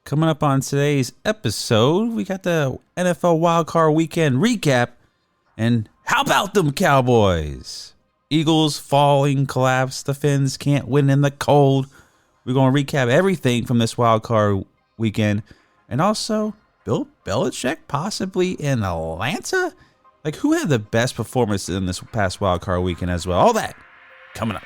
Coming up on today's episode, we got the NFL Wildcard Weekend recap. And how about them Cowboys? Eagles falling, collapse. The Fins can't win in the cold. We're going to recap everything from this Wildcard Weekend. And also, Bill Belichick possibly in Atlanta? Like, who had the best performance in this past Wildcard Weekend as well? All that coming up.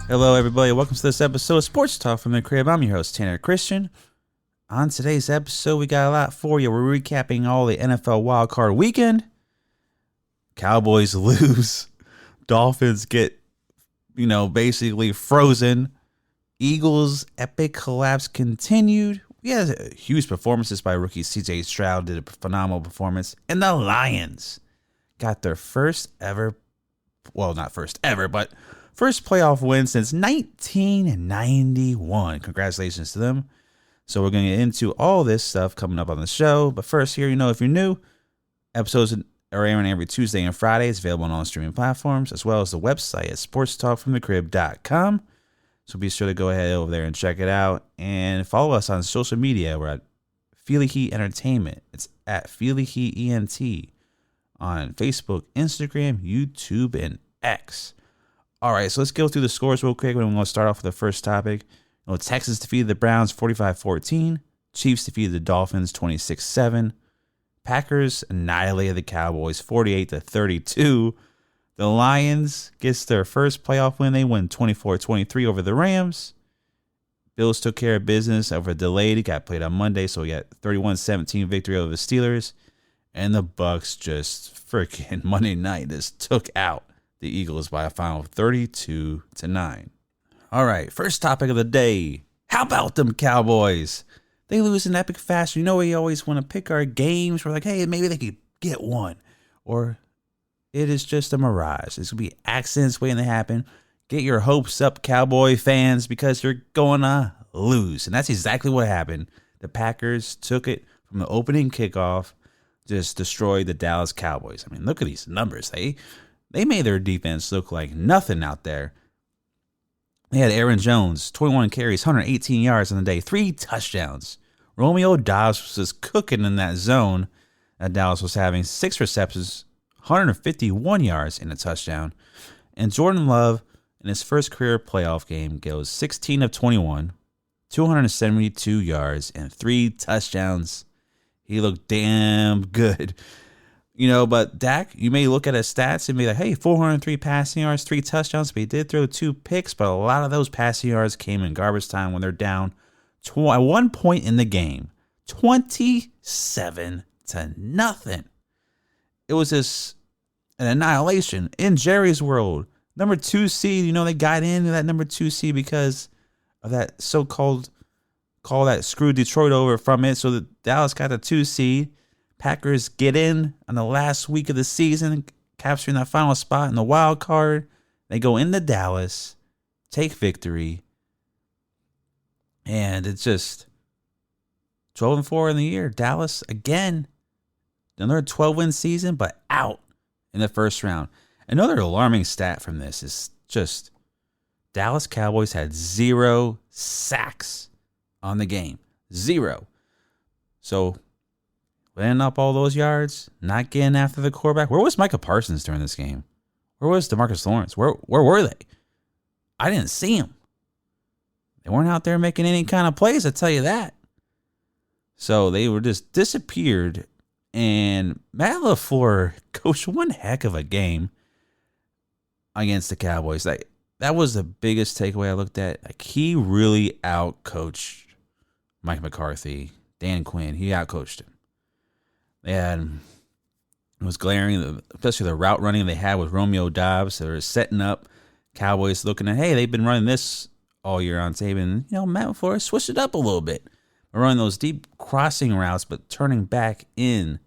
Hello, everybody. Welcome to this episode of Sports Talk from the Crib. I'm your host, Tanner Christian. On today's episode, we got a lot for you. We're recapping all the NFL Wildcard Weekend. Cowboys lose. Dolphins get, basically frozen. Eagles' epic collapse continued. We had huge performances by rookie C.J. Stroud, did a phenomenal performance. And the Lions got their first playoff win since 1991. Congratulations to them. So we're going to get into all this stuff coming up on the show. But first here, if you're new, episodes are airing every Tuesday and Friday. It's available on all streaming platforms, as well as the website at sportstalkfromthecrib.com. So be sure to go ahead over there and check it out. And follow us on social media. We're at Feely Heat Entertainment. It's at Feely Heat ENT on Facebook, Instagram, YouTube, and X. All right, so let's go through the scores real quick. We're going to start off with the first topic. Texans defeated the Browns 45-14. Chiefs defeated the Dolphins 26-7. Packers annihilated the Cowboys 48-32. The Lions gets their first playoff win. They win 24-23 over the Rams. Bills took care of business over delayed. It got played on Monday, so we got 31-17 victory over the Steelers. And the Bucs just freaking Monday night just took out the Eagles by a final of 32-9. All right, first topic of the day. How about them Cowboys? They lose in epic fashion. We always want to pick our games. We're like, hey, maybe they could get one. Or it is just a mirage. It's going to be accidents waiting to happen. Get your hopes up, Cowboy fans, because you're going to lose. And that's exactly what happened. The Packers took it from the opening kickoff, just destroyed the Dallas Cowboys. I mean, look at these numbers. They made their defense look like nothing out there. They had Aaron Jones, 21 carries, 118 yards on the day, 3 touchdowns. Romeo Doubs was just cooking in that zone that Dallas was having, 6 receptions, 151 yards and a touchdown. And Jordan Love, in his first career playoff game, goes 16 of 21, 272 yards, and 3 touchdowns. He looked damn good. But Dak, you may look at his stats and be like, hey, 403 passing yards, 3 touchdowns. But he did throw 2 picks, but a lot of those passing yards came in garbage time when they're down at 1 point in the game. 27-0. It was just an annihilation in Jerry's world. Number 2 seed, they got into that number 2 seed because of that so-called call that screwed Detroit over from it. So the Dallas got the 2 seed. Packers get in on the last week of the season, capturing that final spot in the wild card. They go into Dallas, take victory, and it's just 12-4 in the year. Dallas, again, another 12-win season, but out in the first round. Another alarming stat from this is just Dallas Cowboys had 0 sacks on the game. 0. So laying up all those yards, not getting after the quarterback. Where was Micah Parsons during this game? Where was DeMarcus Lawrence? Where were they? I didn't see them. They weren't out there making any kind of plays, I tell you that. So they were just disappeared. And Matt LaFleur coached one heck of a game against the Cowboys. That was the biggest takeaway I looked at. He really outcoached Mike McCarthy, Dan Quinn. He outcoached him. And it was glaring, especially the route running they had with Romeo Doubs. They were setting up Cowboys looking at, hey, they've been running this all year on tape. And, Matt LaFleur switched it up a little bit. We're running those deep crossing routes, but turning back in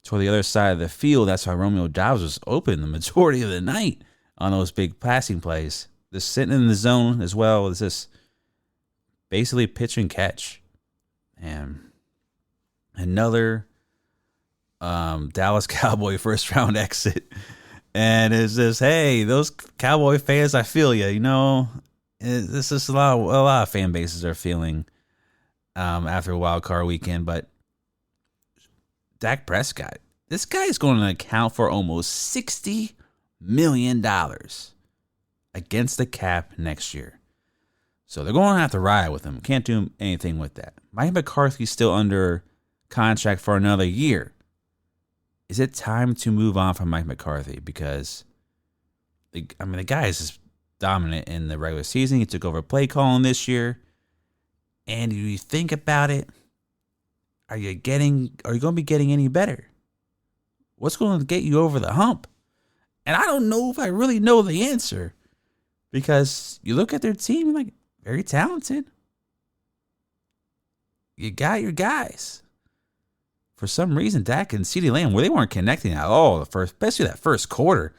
toward the other side of the field. That's why Romeo Doubs was open the majority of the night on those big passing plays. Just sitting in the zone as well as this basically pitch and catch. And another Dallas Cowboy first round exit. And it's just, hey, those Cowboy fans, I feel you. You know, this is a lot of fan bases are feeling after a wild card weekend. But Dak Prescott, this guy is going to account for almost $60 million against the cap next year. So they're going to have to ride with him. Can't do anything with that. Mike McCarthy's still under contract for another year. Is it time to move on from Mike McCarthy? Because, the guy is just dominant in the regular season. He took over play calling this year. And you think about it, are you going to be getting any better? What's going to get you over the hump? And I don't know if I really know the answer. Because you look at their team, like, very talented. You got your guys. For some reason, Dak and CeeDee Lamb, they weren't connecting at all, especially that first quarter.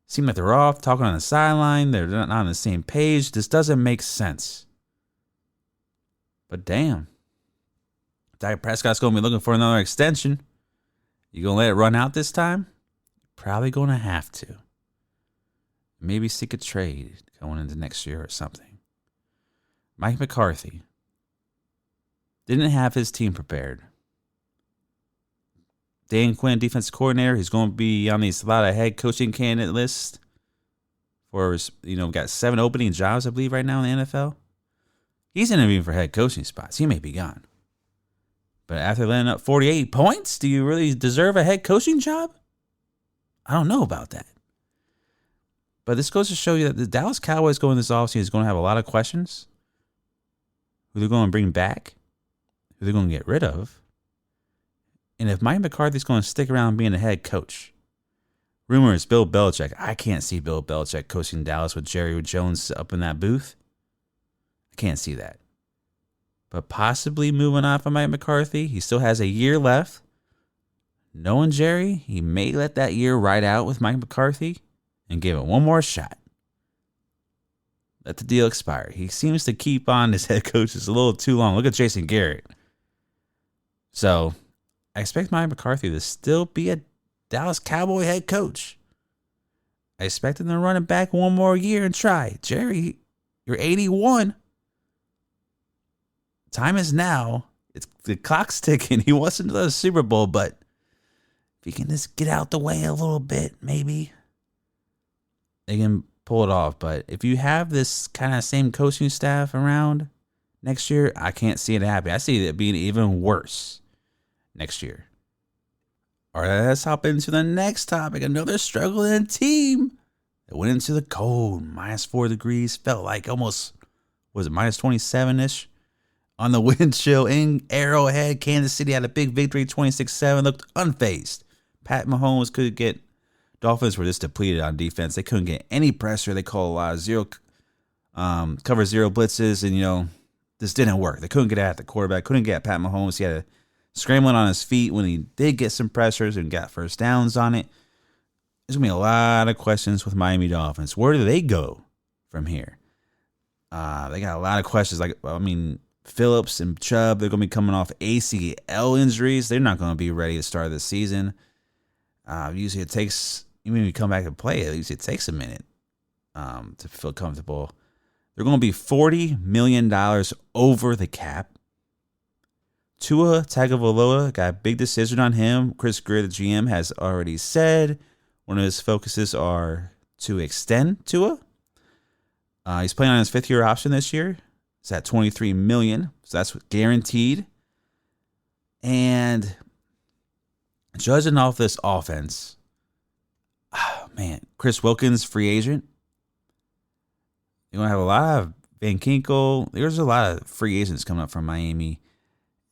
Seemed like they're off, talking on the sideline. They're not on the same page. This doesn't make sense. But damn. Dak Prescott's going to be looking for another extension. You going to let it run out this time? Probably going to have to. Maybe seek a trade going into next year or something. Mike McCarthy didn't have his team prepared. Dan Quinn, defensive coordinator, he's going to be on a lot of head coaching candidate list for, got 7 opening jobs, I believe, right now in the NFL. He's interviewing for head coaching spots. He may be gone. But after letting up 48 points, do you really deserve a head coaching job? I don't know about that. But this goes to show you that the Dallas Cowboys going this offseason is going to have a lot of questions. Who they're going to bring back, who they're going to get rid of. And if Mike McCarthy's going to stick around being a head coach, rumors Bill Belichick. I can't see Bill Belichick coaching Dallas with Jerry Jones up in that booth. I can't see that. But possibly moving on from Mike McCarthy. He still has a year left. Knowing Jerry, he may let that year ride out with Mike McCarthy and give it one more shot. Let the deal expire. He seems to keep on his head coaches a little too long. Look at Jason Garrett. So I expect Mike McCarthy to still be a Dallas Cowboy head coach. I expect him to run it back one more year and try. Jerry, you're 81. Time is now. The clock's ticking. He wants to the Super Bowl, but if he can just get out the way a little bit, maybe they can pull it off. But if you have this kind of same coaching staff around next year, I can't see it happening. I see it being even worse next year. All right, let's hop into the next topic. Another struggling team that went into the cold. -4 degrees. Felt like almost, was it -27-ish? On the wind chill in Arrowhead. Kansas City had a big victory, 26-7. Looked unfazed. Pat Mahomes could get. Dolphins were just depleted on defense. They couldn't get any pressure. They called a lot of cover zero blitzes, and this didn't work. They couldn't get at the quarterback. Couldn't get at Pat Mahomes. He had to scrambling on his feet when he did get some pressures and got first downs on it. There's going to be a lot of questions with Miami Dolphins. Where do they go from here? They got a lot of questions. Phillips and Chubb, they're going to be coming off ACL injuries. They're not going to be ready to start this season. Usually it takes, even when you come back and play, usually it takes a minute to feel comfortable. They're going to be $40 million over the cap. Tua Tagovailoa, got a big decision on him. Chris Greer, the GM, has already said one of his focuses are to extend Tua. He's playing on his 5th-year option this year. It's at $23 million, so that's guaranteed. And judging off this offense, Chris Wilkins, free agent. You're going to have a lot of Van Ginkel. There's a lot of free agents coming up from Miami.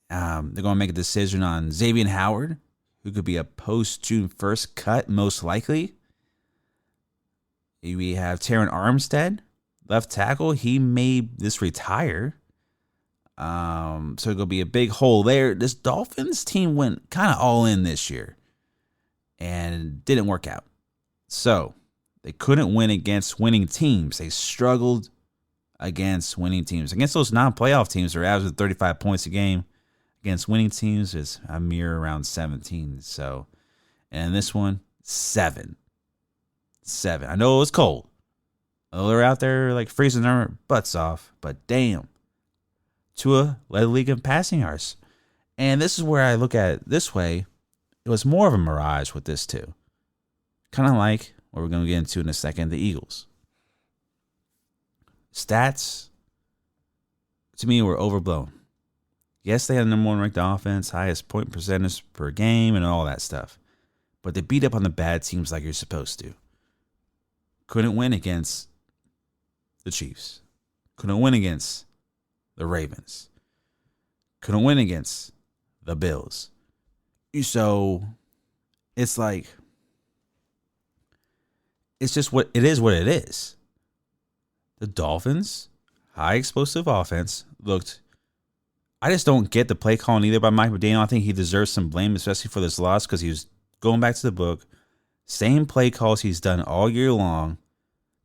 They're going to make a decision on Xavier Howard, who could be a post-June 1st cut, most likely. We have Terron Armstead, left tackle. He may just retire. So it's going to be a big hole there. This Dolphins team went kind of all in this year and didn't work out. So they couldn't win against winning teams. They struggled against winning teams. Against those non-playoff teams, they're averaging 35 points a game. against winning teams is a mere around 17. So, and this one, 7. I know it was cold. They're out there like freezing their butts off, but damn. Tua led the league in passing yards. And this is where I look at it this way. It was more of a mirage with this too. Kind of like what we're going to get into in a second, the Eagles. Stats, to me, were overblown. Yes, they had the number 1 ranked offense, highest point percentage per game, and all that stuff. But they beat up on the bad teams like you're supposed to. Couldn't win against the Chiefs. Couldn't win against the Ravens. Couldn't win against the Bills. So it's like, it's just what it is. The Dolphins, high explosive offense, looked. I just don't get the play calling either by Mike McCarthy. I think he deserves some blame, especially for this loss, because he was going back to the book. Same play calls he's done all year long,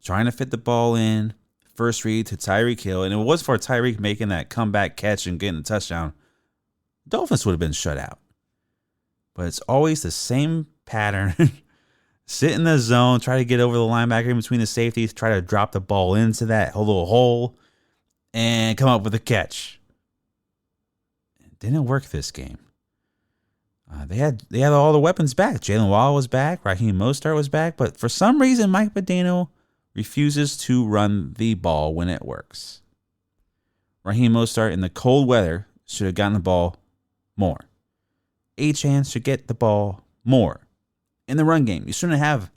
trying to fit the ball in, first read to Tyreek Hill. And if it was for Tyreek making that comeback catch and getting a touchdown, Dolphins would have been shut out. But it's always the same pattern. Sit in the zone, try to get over the linebacker in between the safeties, try to drop the ball into that little hole, and come up with a catch. It didn't work this game. They had all the weapons back. Jalen Waddle was back. Raheem Mostert was back. But for some reason, Mike McCarthy refuses to run the ball when it works. Raheem Mostert in the cold weather should have gotten the ball more. Achane should get the ball more. In the run game, you shouldn't have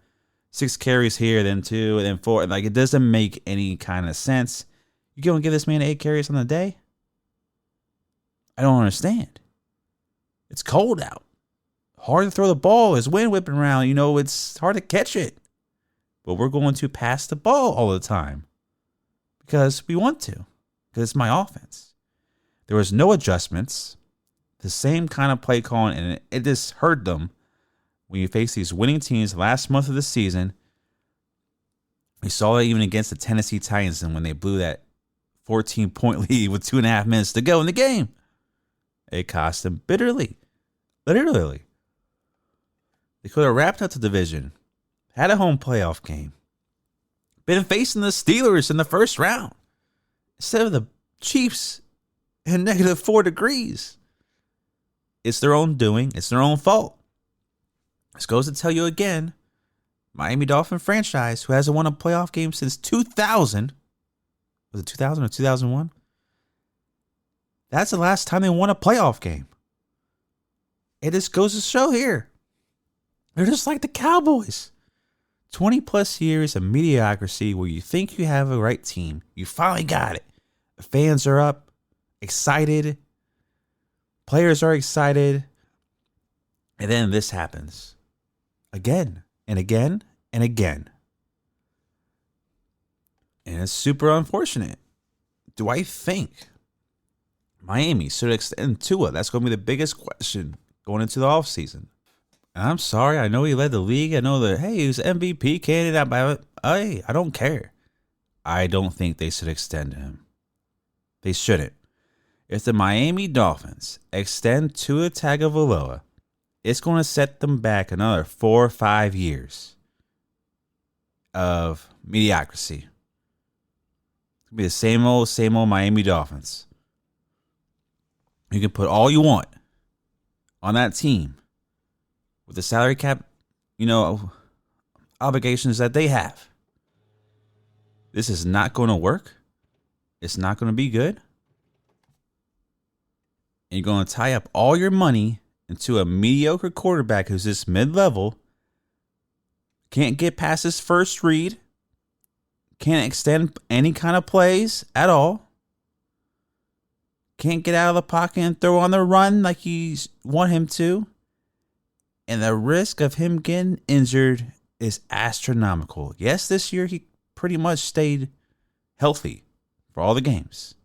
6 carries here, then 2, and then 4. Like, it doesn't make any kind of sense. You going to give this man 8 carries on the day? I don't understand. It's cold out. Hard to throw the ball. There's wind whipping around. It's hard to catch it. But we're going to pass the ball all the time because we want to, because it's my offense. There was no adjustments. The same kind of play calling, and it just hurt them. When you face these winning teams last month of the season, we saw that even against the Tennessee Titans and when they blew that 14-point lead with 2.5 minutes to go in the game. It cost them bitterly. Literally. They could have wrapped up the division, had a home playoff game, been facing the Steelers in the first round instead of the Chiefs in -4 degrees. It's their own doing. It's their own fault. This goes to tell you again, Miami Dolphin franchise, who hasn't won a playoff game since 2000. Was it 2000 or 2001? That's the last time they won a playoff game. It just goes to show here. They're just like the Cowboys. 20 plus years of mediocrity where you think you have a right team. You finally got it. The fans are up, excited. Players are excited. And then this happens. Again and again and again. And it's super unfortunate. Do I think Miami should extend Tua? That's going to be the biggest question going into the offseason. And I'm sorry. I know he led the league. I know that, hey, he was MVP candidate. But hey, I don't care. I don't think they should extend him. They shouldn't. If the Miami Dolphins extend Tua Tagovailoa, it's going to set them back another 4 or 5 years of mediocrity. It's going to be the same old Miami Dolphins. You can put all you want on that team with the salary cap, obligations that they have. This is not going to work. It's not going to be good. And you're going to tie up all your money into a mediocre quarterback who's just mid-level, can't get past his first read, can't extend any kind of plays at all, can't get out of the pocket and throw on the run like you want him to, and the risk of him getting injured is astronomical. Yes, this year he pretty much stayed healthy for all the games.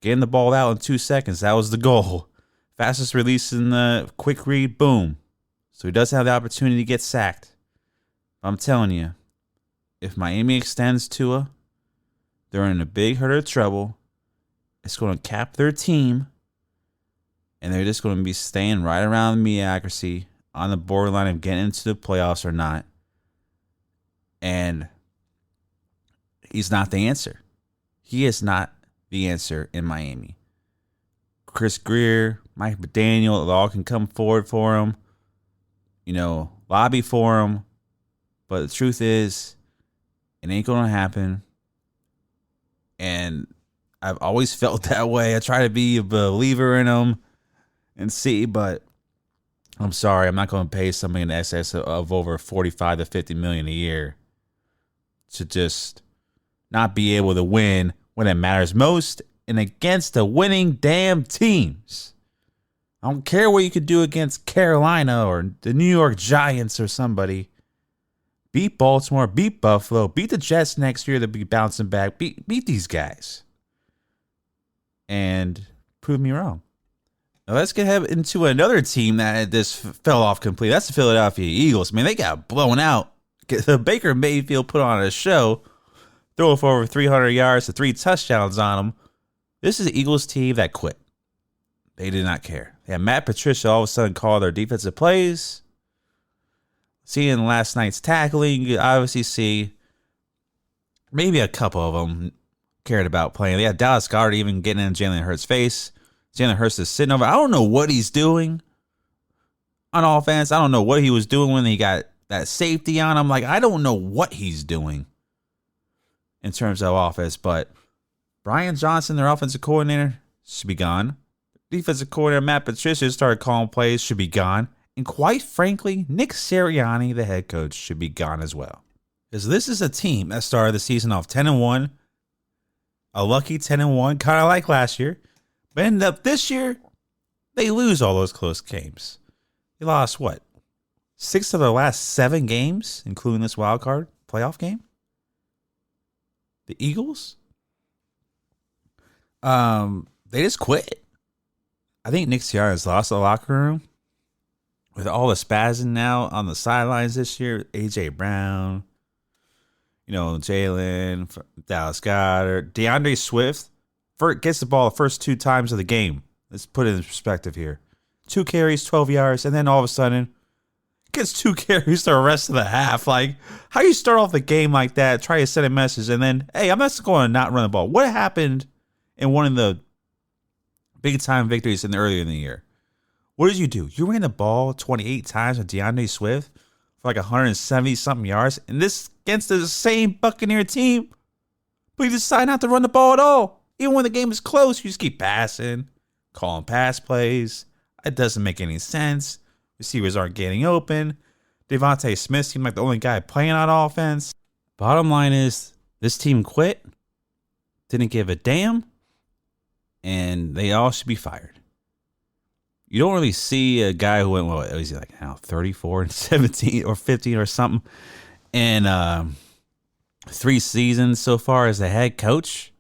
Getting the ball out in 2 seconds, that was the goal. Fastest release in the quick read, boom. So he does have the opportunity to get sacked. I'm telling you, if Miami extends Tua, they're in a big hurt of trouble. It's going to cap their team. and they're just going to be staying right around mediocrity on the borderline of getting into the playoffs or not. And he's not the answer. He is not the answer in Miami. Chris Greer, Mike McDaniel, they all can come forward for him, lobby for him. But the truth is, it ain't going to happen. And I've always felt that way. I try to be a believer in him and see, but I'm sorry, I'm not going to pay somebody in excess of over 45 to 50 million a year to just not be able to win when it matters most and against the winning damn teams. I don't care what you could do against Carolina or the New York Giants or somebody. Beat Baltimore, beat Buffalo, beat the Jets next year. They'll be bouncing back. Beat these guys. And prove me wrong. Now let's get into another team that just fell off completely. That's the Philadelphia Eagles. Man, they got blown out. The Baker Mayfield put on a show, throw for over 300 yards to 3 touchdowns on them. This is the Eagles team that quit. They did not care. They had Matt Patricia all of a sudden call their defensive plays. Seeing last night's tackling, you obviously see maybe a couple of them cared about playing. They had Dallas Goedert even getting in Jalen Hurts' face. Jalen Hurts is sitting over. I don't know what he's doing on offense. I don't know what he was doing when he got that safety on him. I don't know what he's doing in terms of offense. But Brian Johnson, their offensive coordinator, should be gone. Defensive coordinator Matt Patricia started calling plays, should be gone. And quite frankly, Nick Sirianni, the head coach, should be gone as well. Because this is a team that started the season off 10-1. A lucky 10-1, kind of like last year. But ended up this year, they lose all those close games. They lost, 6 of their last 7 games, including this wild card playoff game? The Eagles? They just quit. I think Nick Sirianni's lost the locker room. With all the spazzing now on the sidelines this year, A.J. Brown, Jalen, Dallas Goedert, DeAndre Swift gets the ball the first 2 times of the game. Let's put it in perspective here. 2 carries, 12 yards, and then all of a sudden gets 2 carries the rest of the half. How you start off the game like that, try to send a message, and then, hey, I'm just going to not run the ball. What happened in one of the big-time victories earlier in the year? What did you do? You ran the ball 28 times with DeAndre Swift for 170-something yards, and this against the same Buccaneer team, but you decide not to run the ball at all. Even when the game is close, you just keep passing, calling pass plays. It doesn't make any sense. Receivers aren't getting open. Devontae Smith seemed like the only guy playing on offense. Bottom line is, this team quit, didn't give a damn, and they all should be fired. You don't really see a guy who went, 34-17 or 15 or something in 3 seasons so far as a head coach.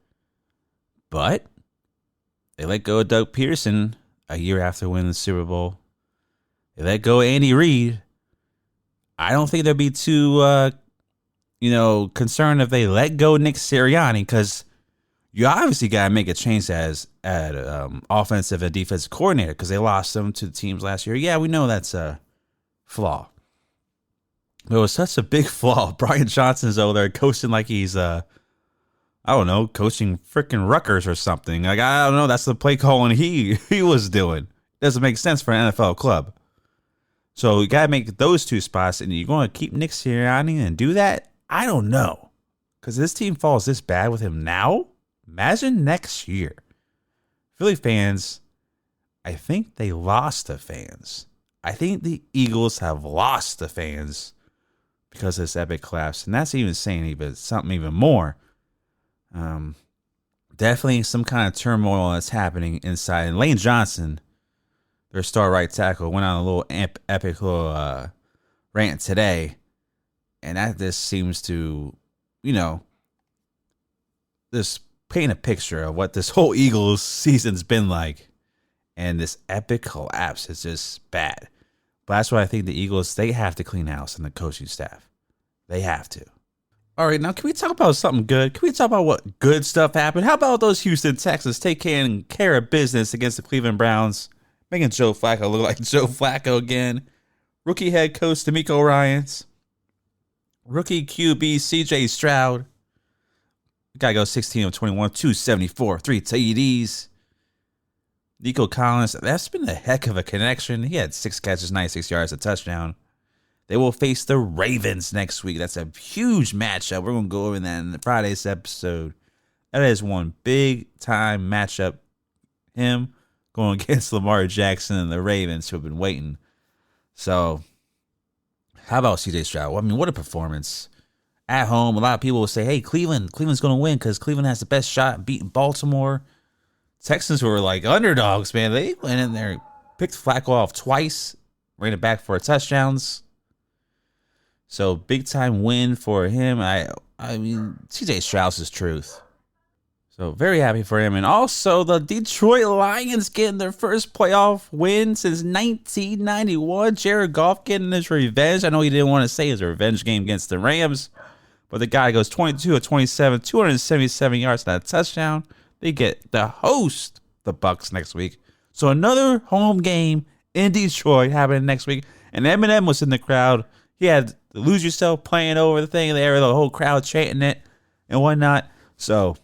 But they let go of Doug Peterson a year after winning the Super Bowl. They let go of Andy Reid. I don't think they'd be too, concerned if they let go of Nick Sirianni, because you obviously got to make a change at offensive and defensive coordinator, because they lost them to the teams last year. Yeah, we know that's a flaw. But it was such a big flaw. Brian Johnson's over there coaching like he's, coaching freaking Rutgers or something. I don't know. That's the play calling he was doing. Doesn't make sense for an NFL club. So you got to make those 2 spots, and you're going to keep Nick Sirianni and do that? I don't know. Because this team falls this bad with him now. Imagine next year. Philly fans, I think they lost the fans. I think the Eagles have lost the fans because of this epic collapse. And that's even saying something even more. Definitely some kind of turmoil that's happening inside. And Lane Johnson, their star right tackle, went on a little epic little rant today. And that just seems to, this paint a picture of what this whole Eagles season's been like. And this epic collapse is just bad. But that's why I think the Eagles, they have to clean house and the coaching staff. They have to. All right, now can we talk about something good? Can we talk about what good stuff happened? How about those Houston Texans taking care of business against the Cleveland Browns? making Joe Flacco look like Joe Flacco again. Rookie head coach DeMeco Ryans. Rookie QB CJ Stroud. Guy goes 16 of 21, 274, 3 TDs. Nico Collins, that's been a heck of a connection. He had 6 catches, 96 yards, a touchdown. They will face the Ravens next week. That's a huge matchup. We're going to go over that in Friday's episode. That is one big-time matchup. Him going against Lamar Jackson and the Ravens, who have been waiting. So, how about CJ Stroud? Well, I mean, what a performance. At home, a lot of people will say, hey, Cleveland's going to win because Cleveland has the best shot at beating Baltimore. Texans were like underdogs, man. They went in there, picked Flacco off twice, ran it back for touchdowns. So, big-time win for him. I mean, CJ Stroud's his truth. So, very happy for him. And also, the Detroit Lions getting their first playoff win since 1991. Jared Goff getting his revenge. I know he didn't want to say his revenge game against the Rams, but the guy goes 22 of 27, 277 yards and a touchdown. They get the host, the Bucs, next week. So, another home game in Detroit happening next week. And Eminem was in the crowd. He had Lose Yourself playing over the thing there, the whole crowd chanting it and whatnot. So,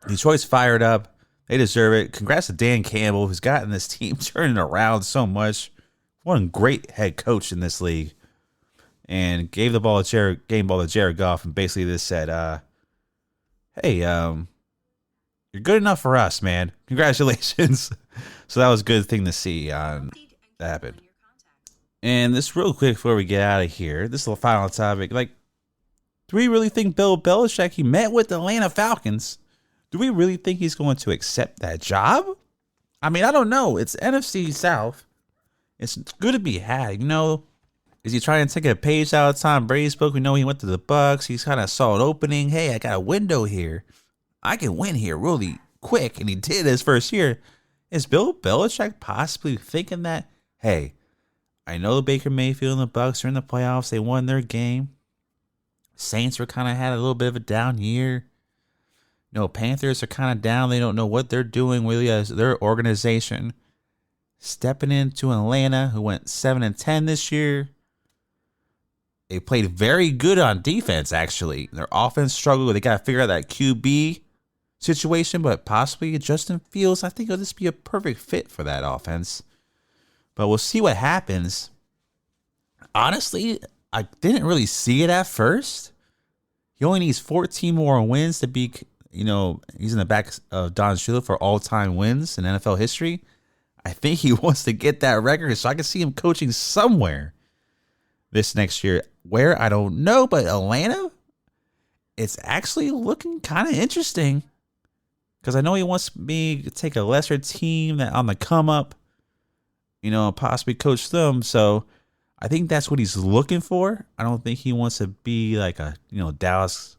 Detroit's fired up. They deserve it. Congrats to Dan Campbell, who's gotten this team turning around so much. One great head coach in this league. And gave the ball to Jared Goff and basically just said, hey, you're good enough for us, man. Congratulations. So that was a good thing to see that happen. And this real quick before we get out of here, this is the final topic. Like, do we really think Bill Belichick, he met with the Atlanta Falcons, do we really think he's going to accept that job? I mean, I don't know. It's NFC South. It's good to be had, you know. Is he trying to take a page out of Tom Brady's book? We know he went to the Bucs. He's kind of saw an opening. Hey, I got a window here. I can win here really quick. And he did his first year. Is Bill Belichick possibly thinking that, hey, I know Baker Mayfield and the Bucs are in the playoffs. They won their game. Saints were kind of had a little bit of a down year. You know, Panthers are kind of down. They don't know what they're doing really as their organization. Stepping into Atlanta, who went 7-10 this year. They played very good on defense, actually. Their offense struggled. They got to figure out that QB situation, but possibly Justin Fields, I think it'll just be a perfect fit for that offense. But we'll see what happens. Honestly, I didn't really see it at first. He only needs 14 more wins to be, you know, he's in the back of Don Shula for all-time wins in NFL history. I think he wants to get that record, so I can see him coaching somewhere this next year. Where, I don't know, but Atlanta, it's actually looking kind of interesting. Because I know he wants me to take a lesser team that on the come up, you know, and possibly coach them. So I think that's what he's looking for. I don't think he wants to be like a, you know, Dallas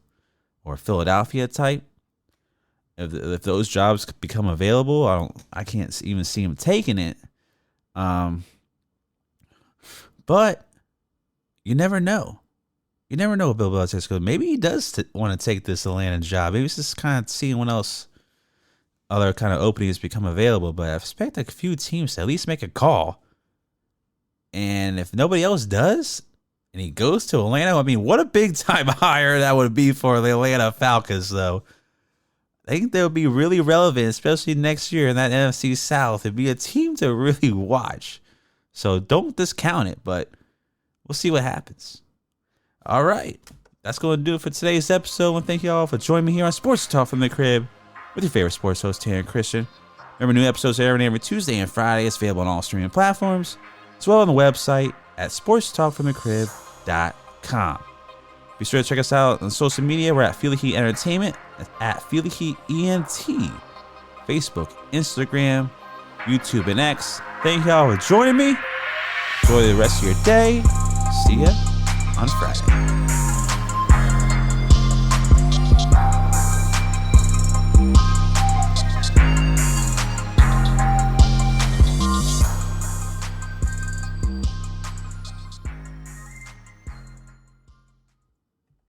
or Philadelphia type. If those jobs become available, I can't even see him taking it. But you never know. You never know what Bill Belichick's going to do. Maybe he does want to take this Atlanta job. Maybe it's just kind of seeing what else, other kind of openings become available. But I expect a few teams to at least make a call. And if nobody else does, and he goes to Atlanta, I mean, what a big time hire that would be for the Atlanta Falcons, though. I think they'll be really relevant, especially next year in that NFC South. It'd be a team to really watch. So don't discount it, but we'll see what happens. All right. That's going to do it for today's episode. I want to thank you all for joining me here on Sports Talk from the Crib with your favorite sports host, Terry Christian. Remember, new episodes are airing every Tuesday and Friday. It's available on all streaming platforms, as well on the website at sportstalkfromthecrib.com. Be sure to check us out on social media. We're at Feel the Heat Entertainment. That's at Feel the Heat ENT. Facebook, Instagram, YouTube, and X. Thank y'all for joining me. Enjoy the rest of your day. See ya on Friday.